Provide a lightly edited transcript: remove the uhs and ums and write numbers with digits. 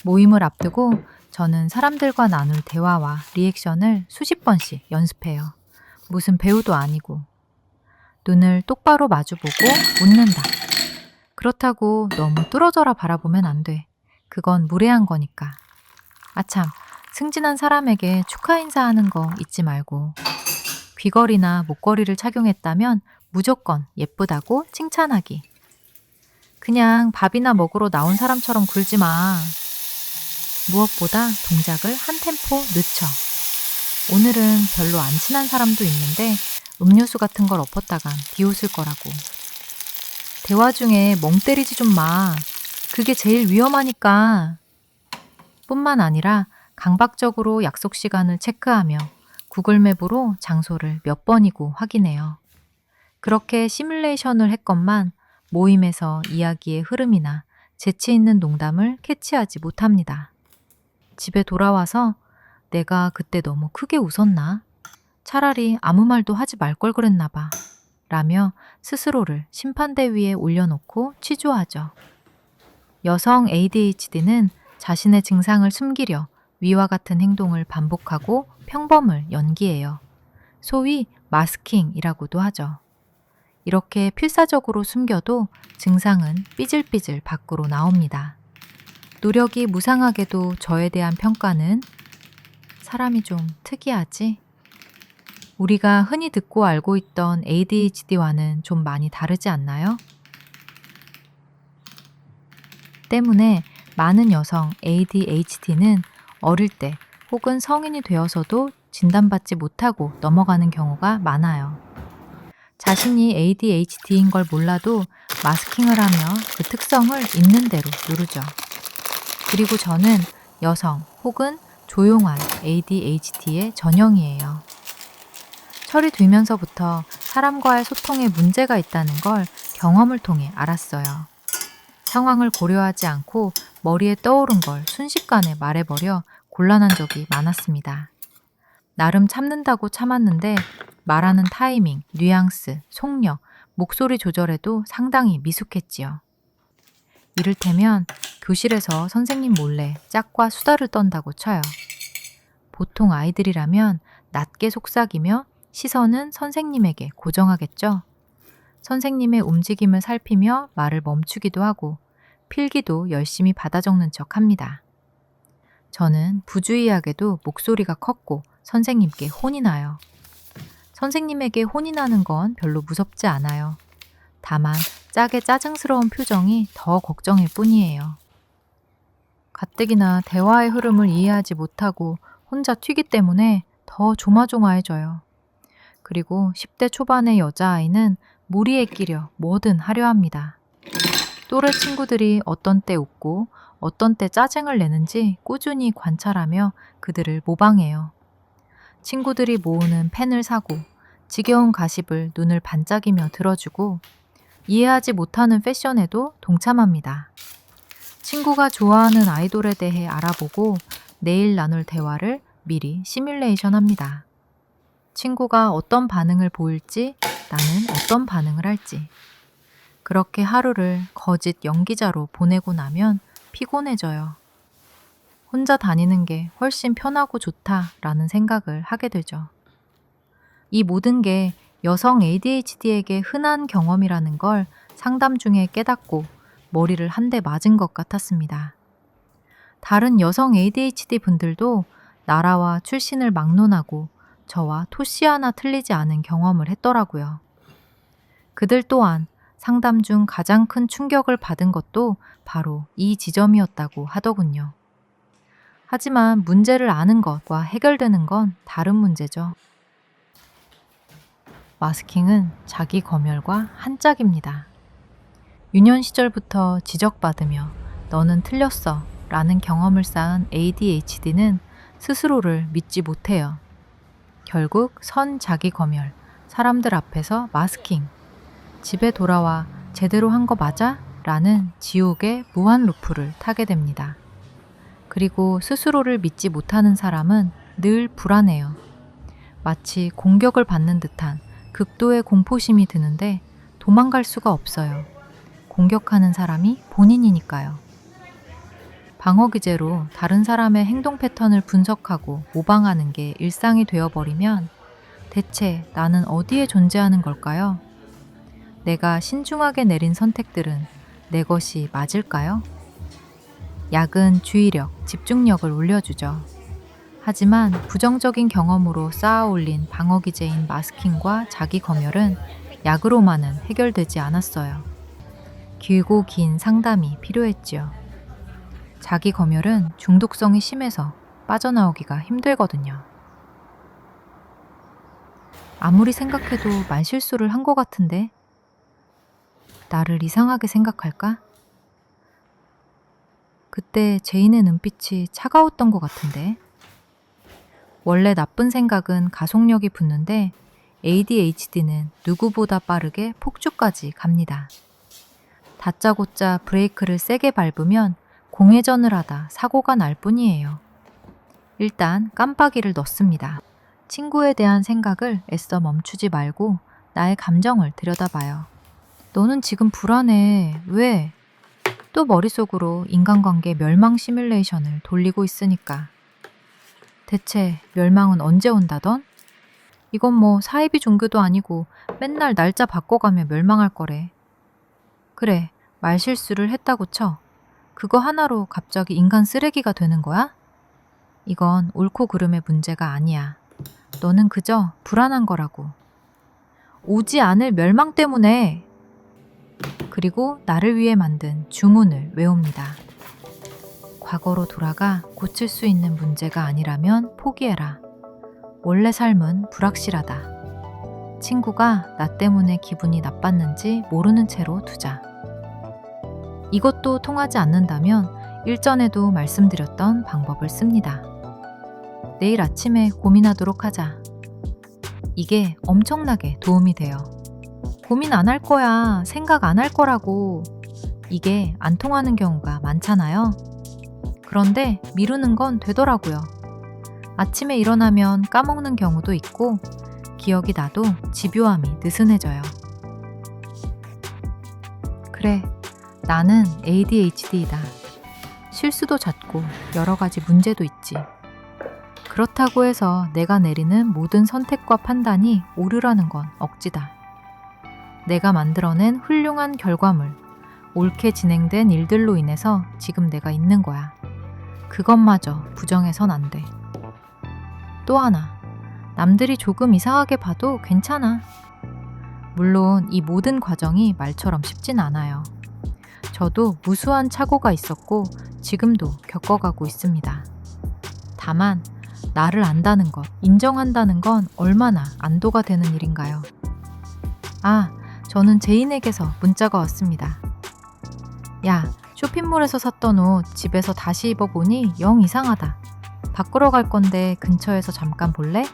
모임을 앞두고 저는 사람들과 나눌 대화와 리액션을 수십 번씩 연습해요. 무슨 배우도 아니고. 눈을 똑바로 마주보고 웃는다. 그렇다고 너무 뚫어져라 바라보면 안 돼. 그건 무례한 거니까. 아참, 승진한 사람에게 축하 인사하는 거 잊지 말고. 귀걸이나 목걸이를 착용했다면 무조건 예쁘다고 칭찬하기. 그냥 밥이나 먹으러 나온 사람처럼 굴지 마. 무엇보다 동작을 한 템포 늦춰. 오늘은 별로 안 친한 사람도 있는데 음료수 같은 걸 엎었다간 비웃을 거라고. 대화 중에 멍 때리지 좀 마. 그게 제일 위험하니까. 뿐만 아니라 강박적으로 약속 시간을 체크하며 구글맵으로 장소를 몇 번이고 확인해요. 그렇게 시뮬레이션을 했건만 모임에서 이야기의 흐름이나 재치 있는 농담을 캐치하지 못합니다. 집에 돌아와서 내가 그때 너무 크게 웃었나? 차라리 아무 말도 하지 말 걸 그랬나 봐. 라며 스스로를 심판대 위에 올려놓고 취조하죠. 여성 ADHD는 자신의 증상을 숨기려 위와 같은 행동을 반복하고 평범을 연기해요. 소위 마스킹이라고도 하죠. 이렇게 필사적으로 숨겨도 증상은 삐질삐질 밖으로 나옵니다. 노력이 무상하게도 저에 대한 평가는 사람이 좀 특이하지? 우리가 흔히 듣고 알고 있던 ADHD와는 좀 많이 다르지 않나요? 때문에 많은 여성 ADHD는 어릴 때 혹은 성인이 되어서도 진단받지 못하고 넘어가는 경우가 많아요. 자신이 ADHD인 걸 몰라도 마스킹을 하며 그 특성을 있는 대로 누르죠. 그리고 저는 여성 혹은 조용한 ADHD의 전형이에요. 철이 들면서부터 사람과의 소통에 문제가 있다는 걸 경험을 통해 알았어요. 상황을 고려하지 않고 머리에 떠오른 걸 순식간에 말해버려 곤란한 적이 많았습니다. 나름 참는다고 참았는데 말하는 타이밍, 뉘앙스, 속력, 목소리 조절에도 상당히 미숙했지요. 이를테면 교실에서 선생님 몰래 짝과 수다를 떤다고 쳐요. 보통 아이들이라면 낮게 속삭이며 시선은 선생님에게 고정하겠죠. 선생님의 움직임을 살피며 말을 멈추기도 하고 필기도 열심히 받아 적는 척 합니다. 저는 부주의하게도 목소리가 컸고 선생님께 혼이 나요. 선생님에게 혼이 나는 건 별로 무섭지 않아요. 다만 짝의 짜증스러운 표정이 더 걱정일 뿐이에요. 가뜩이나 대화의 흐름을 이해하지 못하고 혼자 튀기 때문에 더 조마조마해져요. 그리고 10대 초반의 여자아이는 무리에 끼려 뭐든 하려 합니다. 또래 친구들이 어떤 때 웃고 어떤 때 짜증을 내는지 꾸준히 관찰하며 그들을 모방해요. 친구들이 모으는 펜을 사고 지겨운 가십을 눈을 반짝이며 들어주고 이해하지 못하는 패션에도 동참합니다. 친구가 좋아하는 아이돌에 대해 알아보고 내일 나눌 대화를 미리 시뮬레이션 합니다. 친구가 어떤 반응을 보일지 나는 어떤 반응을 할지. 그렇게 하루를 거짓 연기자로 보내고 나면 피곤해져요. 혼자 다니는 게 훨씬 편하고 좋다라는 생각을 하게 되죠. 이 모든 게 여성 ADHD에게 흔한 경험이라는 걸 상담 중에 깨닫고 머리를 한 대 맞은 것 같았습니다. 다른 여성 ADHD 분들도 나라와 출신을 막론하고 저와 토씨 하나 틀리지 않은 경험을 했더라고요. 그들 또한 상담 중 가장 큰 충격을 받은 것도 바로 이 지점이었다고 하더군요. 하지만 문제를 아는 것과 해결되는 건 다른 문제죠. 마스킹은 자기 검열과 한 짝입니다. 유년 시절부터 지적받으며 너는 틀렸어 라는 경험을 쌓은 ADHD는 스스로를 믿지 못해요. 결국 선 자기 검열, 사람들 앞에서 마스킹, 집에 돌아와 제대로 한 거 맞아? 라는 지옥의 무한 루프를 타게 됩니다. 그리고 스스로를 믿지 못하는 사람은 늘 불안해요. 마치 공격을 받는 듯한 극도의 공포심이 드는데 도망갈 수가 없어요. 공격하는 사람이 본인이니까요. 방어 기제로 다른 사람의 행동 패턴을 분석하고 모방하는 게 일상이 되어버리면 대체 나는 어디에 존재하는 걸까요? 내가 신중하게 내린 선택들은 내 것이 맞을까요? 약은 주의력, 집중력을 올려주죠. 하지만 부정적인 경험으로 쌓아 올린 방어 기제인 마스킹과 자기 검열은 약으로만은 해결되지 않았어요. 길고 긴 상담이 필요했지요. 자기 검열은 중독성이 심해서 빠져나오기가 힘들거든요. 아무리 생각해도 말실수를 한 것 같은데 나를 이상하게 생각할까? 그때 제인의 눈빛이 차가웠던 것 같은데 원래 나쁜 생각은 가속력이 붙는데 ADHD는 누구보다 빠르게 폭주까지 갑니다. 다짜고짜 브레이크를 세게 밟으면 공회전을 하다 사고가 날 뿐이에요. 일단 깜빡이를 넣습니다. 친구에 대한 생각을 애써 멈추지 말고 나의 감정을 들여다봐요. 너는 지금 불안해. 왜? 또 머릿속으로 인간관계 멸망 시뮬레이션을 돌리고 있으니까. 대체 멸망은 언제 온다던? 이건 뭐 사이비 종교도 아니고 맨날 날짜 바꿔가며 멸망할 거래. 그래, 말실수를 했다고 쳐. 그거 하나로 갑자기 인간 쓰레기가 되는 거야? 이건 옳고 그름의 문제가 아니야. 너는 그저 불안한 거라고. 오지 않을 멸망 때문에. 그리고 나를 위해 만든 주문을 외웁니다. 과거로 돌아가 고칠 수 있는 문제가 아니라면 포기해라. 원래 삶은 불확실하다. 친구가 나 때문에 기분이 나빴는지 모르는 채로 두자. 이것도 통하지 않는다면 일전에도 말씀드렸던 방법을 씁니다. 내일 아침에 고민하도록 하자. 이게 엄청나게 도움이 돼요. 고민 안 할 거야. 생각 안 할 거라고. 이게 안 통하는 경우가 많잖아요. 그런데 미루는 건 되더라고요. 아침에 일어나면 까먹는 경우도 있고 기억이 나도 집요함이 느슨해져요. 그래, 나는 ADHD이다. 실수도 잦고 여러 가지 문제도 있지. 그렇다고 해서 내가 내리는 모든 선택과 판단이 옳으라는 건 억지다. 내가 만들어낸 훌륭한 결과물, 옳게 진행된 일들로 인해서 지금 내가 있는 거야. 그것마저 부정해선 안 돼. 또 하나, 남들이 조금 이상하게 봐도 괜찮아. 물론 이 모든 과정이 말처럼 쉽진 않아요. 저도 무수한 착오가 있었고 지금도 겪어가고 있습니다. 다만 나를 안다는 것, 인정한다는 건 얼마나 안도가 되는 일인가요? 저는 제인에게서 문자가 왔습니다. 야, 쇼핑몰에서 샀던 옷 집에서 다시 입어보니 영 이상하다. 바꾸러 갈 건데 근처에서 잠깐 볼래?